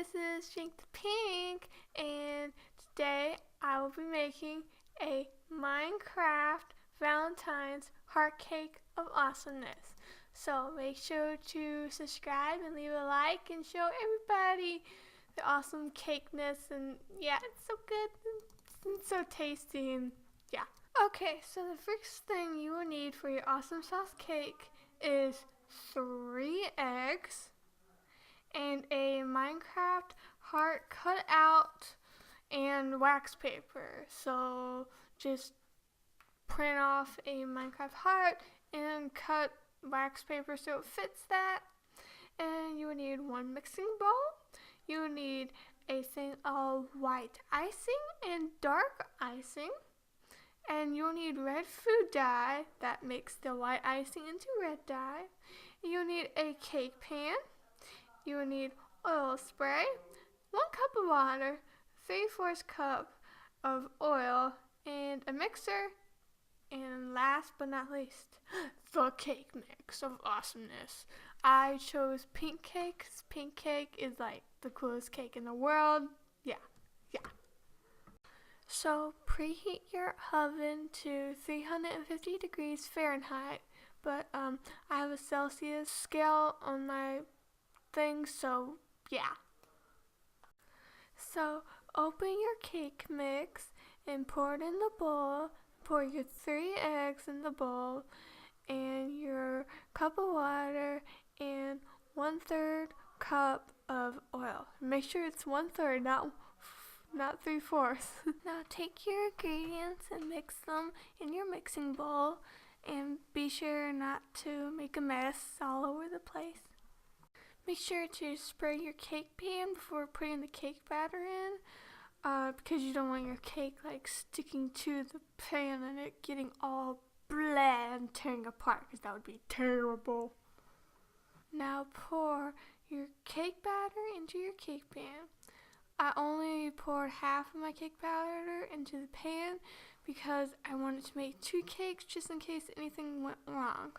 this is Shink the Pink, and today I will be making a Minecraft Valentine's heart cake of awesomeness. So make sure to subscribe and leave a like and show everybody the awesome cakeness, and yeah, it's so good and so tasty, and yeah. Okay, so the first thing you will need for your awesome sauce cake is 3 eggs and a Minecraft heart cut out and wax paper. So just print off a Minecraft heart and cut wax paper so it fits that. And you will need 1 mixing bowl. You will need a thing of white icing and dark icing. And you'll need red food dye that makes the white icing into red dye. You'll need a cake pan. You will need oil spray, 1 cup of water, 3/4 cup of oil, and a mixer. And last but not least, the cake mix of awesomeness. I chose pink cake because pink cake is like the coolest cake in the world. Yeah. So preheat your oven to 350 degrees Fahrenheit, but I have a Celsius scale on my thing, so yeah. So open your cake mix and pour it in the bowl. Pour your 3 eggs in the bowl and your cup of water and 1/3 cup of oil. Make sure it's 1/3, not 3/4. Now take your ingredients and mix them in your mixing bowl, and be sure not to make a mess all over the place. Make sure to spray your cake pan before putting the cake batter in, because you don't want your cake like sticking to the pan and it getting all bland and tearing apart, because that would be terrible. Now pour your cake batter into your cake pan. I only poured half of my cake batter into the pan because I wanted to make 2 cakes just in case anything went wrong.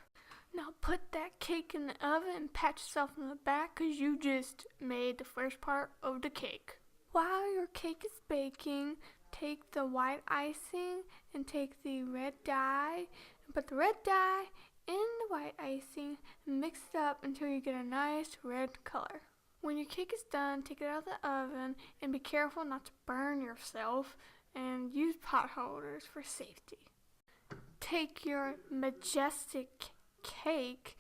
Now put that cake in the oven and pat yourself on the back because you just made the first part of the cake. While your cake is baking, take the white icing and take the red dye and put the red dye in the white icing and mix it up until you get a nice red color. When your cake is done, take it out of the oven and be careful not to burn yourself, and use pot holders for safety. Take your majestic cake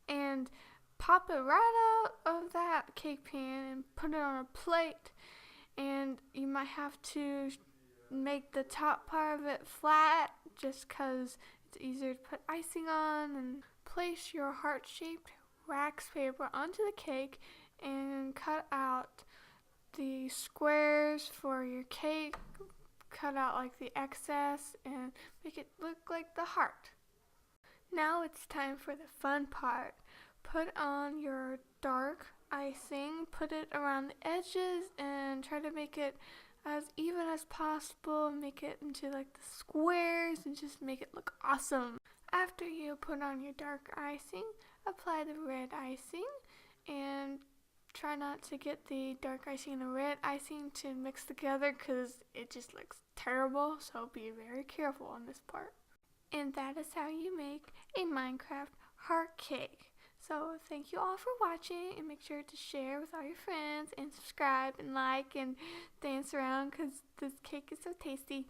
and pop it right out of that cake pan and put it on a plate, and you might have to make the top part of it flat just because it's easier to put icing on. And place your heart-shaped wax paper onto the cake and cut out the squares for your cake. Cut out like the excess and make it look like the heart. Now it's time for the fun part. Put on your dark icing, put it around the edges, and try to make it as even as possible. Make it into like the squares and just make it look awesome. After you put on your dark icing, apply the red icing and try not to get the dark icing and the red icing to mix together because it just looks terrible, so be very careful on this part. And that is how you make a Minecraft heart cake. So thank you all for watching, and make sure to share with all your friends and subscribe and like and dance around because this cake is so tasty.